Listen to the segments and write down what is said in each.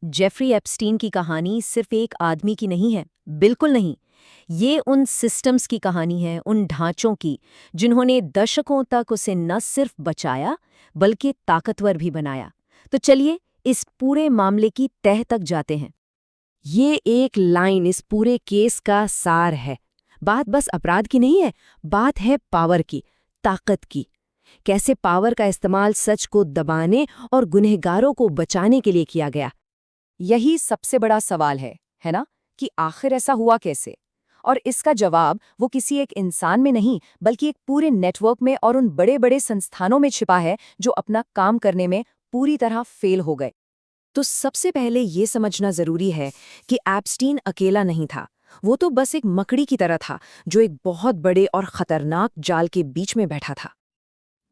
Jeffrey Epstein की कहानी सिर्फ एक आदमी की नहीं है, बिल्कुल नहीं। ये उन सिस्टम्स की कहानी है, उन ढांचों की, जिन्होंने दशकों तक उसे न सिर्फ बचाया, बल्कि ताकतवर भी बनाया। तो चलिए इस पूरे मामले की तह तक जाते हैं। ये एक लाइन इस पूरे केस का सार है। बात बस अपराध की नहीं है, बात है पावर की, ताकत की। कैसे पावर का इस्तेमाल सच को दबाने और गुनहगारों को बचाने के लिए किया गया। यही सबसे बड़ा सवाल है ना, कि आखिर ऐसा हुआ कैसे? और इसका जवाब वो किसी एक इंसान में नहीं, बल्कि एक पूरे नेटवर्क में और उन बड़े बड़े संस्थानों में छिपा है जो अपना काम करने में पूरी तरह फेल हो गए। तो सबसे पहले ये समझना जरूरी है कि एप्स्टीन अकेला नहीं था। वो तो बस एक मकड़ी की तरह था जो एक बहुत बड़े और खतरनाक जाल के बीच में बैठा था।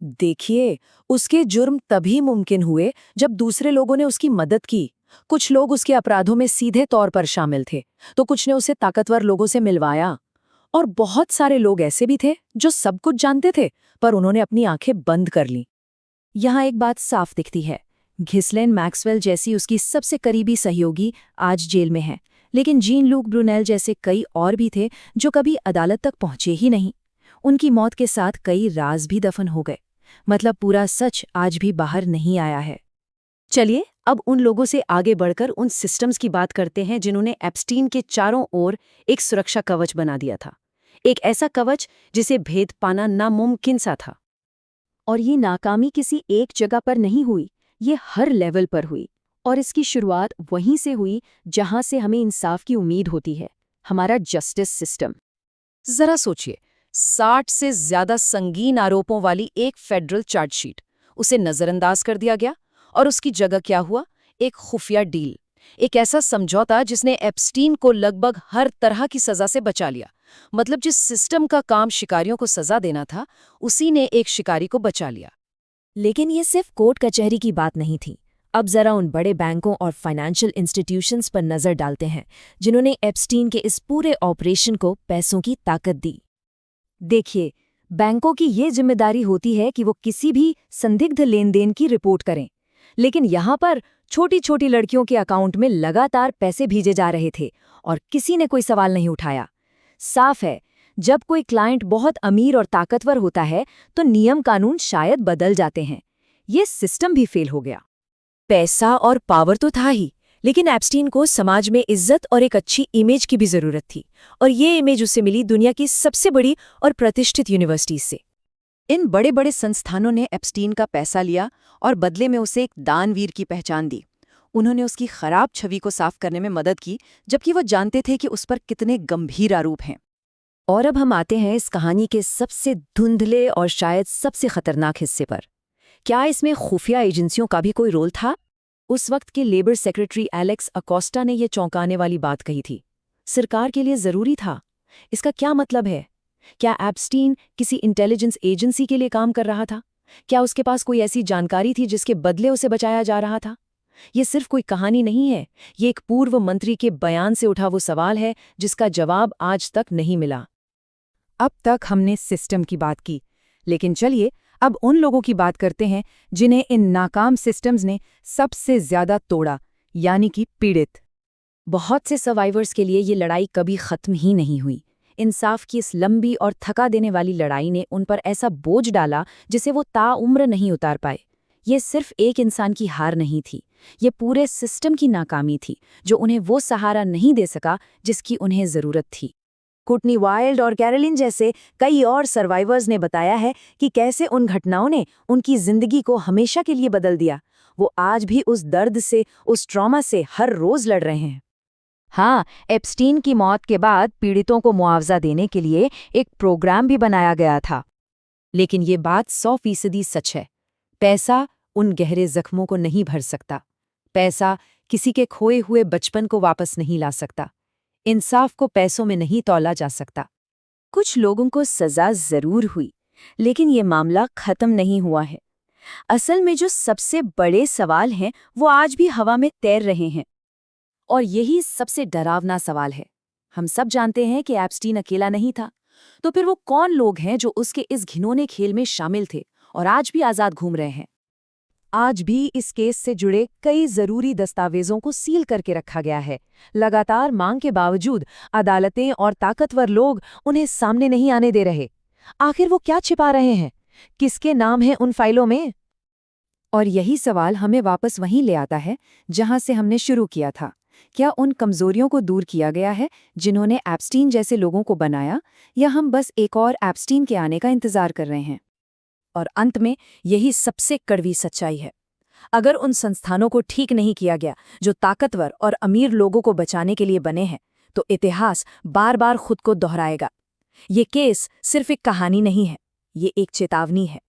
देखिए, उसके जुर्म तभी मुमकिन हुए जब दूसरे लोगों ने उसकी मदद की। कुछ लोग उसके अपराधों में सीधे तौर पर शामिल थे, तो कुछ ने उसे ताकतवर लोगों से मिलवाया। और बहुत सारे लोग ऐसे भी थे जो सब कुछ जानते थे, पर उन्होंने अपनी आंखें बंद कर लीं। यहाँ एक बात साफ दिखती है। घिस्लेन मैक्सवेल जैसी उसकी सबसे करीबी सहयोगी आज जेल में है, लेकिन जीन लूक ब्रूनेल जैसे कई और भी थे जो कभी अदालत तक पहुंचे ही नहीं। उनकी मौत के साथ कई राज भी दफन हो गए। मतलब पूरा सच आज भी बाहर नहीं आया है। चलिए अब उन लोगों से आगे बढ़कर उन सिस्टम्स की बात करते हैं जिन्होंने एप्स्टीन के चारों ओर एक सुरक्षा कवच बना दिया था। एक ऐसा कवच जिसे भेद पाना नामुमकिन सा था। और ये नाकामी किसी एक जगह पर नहीं हुई, ये हर लेवल पर हुई। और इसकी शुरुआत वहीं से हुई जहां से हमें इंसाफ की उम्मीद होती है, हमारा जस्टिस सिस्टम। जरा सोचिए, 60 से ज्यादा संगीन आरोपों वाली एक फेडरल चार्जशीट, उसे नजरअंदाज कर दिया गया। और उसकी जगह क्या हुआ? एक खुफिया डील, एक ऐसा समझौता जिसने एप्स्टीन को लगभग हर तरह की सजा से बचा लिया। मतलब जिस सिस्टम का काम शिकारियों को सजा देना था, उसी ने एक शिकारी को बचा लिया। लेकिन ये सिर्फ कोर्ट कचहरी की बात नहीं थी। अब जरा उन बड़े बैंकों और फाइनेंशियल इंस्टीट्यूशंस पर नजर डालते हैं जिन्होंने एप्स्टीन के इस पूरे ऑपरेशन को पैसों की ताकत दी। देखिए, बैंकों की ये जिम्मेदारी होती है कि वो किसी भी संदिग्ध लेनदेन की रिपोर्ट करें, लेकिन यहाँ पर छोटी छोटी लड़कियों के अकाउंट में लगातार पैसे भेजे जा रहे थे और किसी ने कोई सवाल नहीं उठाया। साफ है, जब कोई क्लाइंट बहुत अमीर और ताकतवर होता है तो नियम कानून शायद बदल जाते हैं। ये सिस्टम भी फेल हो गया। पैसा और पावर तो था ही, लेकिन एप्स्टीन को समाज में इज्जत और एक अच्छी इमेज की भी जरूरत थी। और ये इमेज उसे मिली दुनिया की सबसे बड़ी और प्रतिष्ठित यूनिवर्सिटी से। इन बड़े बड़े संस्थानों ने एप्स्टीन का पैसा लिया और बदले में उसे एक दानवीर की पहचान दी। उन्होंने उसकी खराब छवि को साफ करने में मदद की, जबकि वो जानते थे कि उस पर कितने गंभीर आरोप हैं। और अब हम आते हैं इस कहानी के सबसे धुंधले और शायद सबसे खतरनाक हिस्से पर। क्या इसमें खुफिया एजेंसियों का भी कोई रोल था? उस वक्त के लेबर सेक्रेटरी एलेक्स अकोस्टा ने यह चौंकाने वाली बात कही थी। सरकार के लिए जरूरी था। इसका क्या मतलब है? क्या एप्स्टीन किसी इंटेलिजेंस एजेंसी के लिए काम कर रहा था? क्या उसके पास कोई ऐसी जानकारी थी जिसके बदले उसे बचाया जा रहा था? ये सिर्फ कोई कहानी नहीं है, ये एक पूर्व मंत्री के बयान से उठा वो सवाल है जिसका जवाब आज तक नहीं मिला। अब तक हमने सिस्टम की बात की, लेकिन चलिए अब उन लोगों की बात करते हैं जिन्हें इन नाकाम सिस्टम्स ने सबसे ज्यादा तोड़ा, यानी कि पीड़ित। बहुत से सर्वाइवर्स के लिए ये लड़ाई कभी खत्म ही नहीं हुई। इंसाफ की इस लंबी और थका देने वाली लड़ाई ने उन पर ऐसा बोझ डाला जिसे वो ताउम्र नहीं उतार पाए। ये सिर्फ एक इंसान की हार नहीं थी, ये पूरे सिस्टम की नाकामी थी जो उन्हें वो सहारा नहीं दे सका जिसकी उन्हें जरूरत थी। कोर्टनी वाइल्ड और कैरोलिन जैसे कई और सर्वाइवर्स ने बताया है कि कैसे उन घटनाओं ने उनकी जिंदगी को हमेशा के लिए बदल दिया। वो आज भी उस दर्द से, उस ट्रॉमा से हर रोज लड़ रहे हैं। हाँ, एप्स्टीन की मौत के बाद पीड़ितों को मुआवजा देने के लिए एक प्रोग्राम भी बनाया गया था। लेकिन ये बात 100% सच है। पैसा उन गहरे जख्मों को नहीं भर सकता। पैसा किसी के खोए हुए बचपन को वापस नहीं ला सकता। इंसाफ को पैसों में नहीं तौला जा सकता। कुछ लोगों को सजा जरूर हुई, लेकिन ये मामला खत्म नहीं हुआ है। असल में जो सबसे बड़े सवाल हैं वो आज भी हवा में तैर रहे हैं। और यही सबसे डरावना सवाल है। हम सब जानते हैं कि एप्स्टीन अकेला नहीं था, तो फिर वो कौन लोग हैं जो उसके इस घिनौने खेल में शामिल थे और आज भी आजाद घूम रहे हैं? आज भी इस केस से जुड़े कई जरूरी दस्तावेजों को सील करके रखा गया है। लगातार मांग के बावजूद अदालतें और ताकतवर लोग उन्हें सामने नहीं आने दे रहे। आखिर वो क्या छिपा रहे हैं? किसके नाम हैं उन फाइलों में? और यही सवाल हमें वापस वहीं ले आता है जहां से हमने शुरू किया था। क्या उन कमजोरियों को दूर किया गया है जिन्होंने एप्स्टीन जैसे लोगों को बनाया, या हम बस एक और एप्स्टीन के आने का इंतजार कर रहे हैं? और अंत में यही सबसे कड़वी सच्चाई है। अगर उन संस्थानों को ठीक नहीं किया गया जो ताकतवर और अमीर लोगों को बचाने के लिए बने हैं, तो इतिहास बार बार खुद को दोहराएगा। ये केस सिर्फ एक कहानी नहीं है, ये एक चेतावनी है।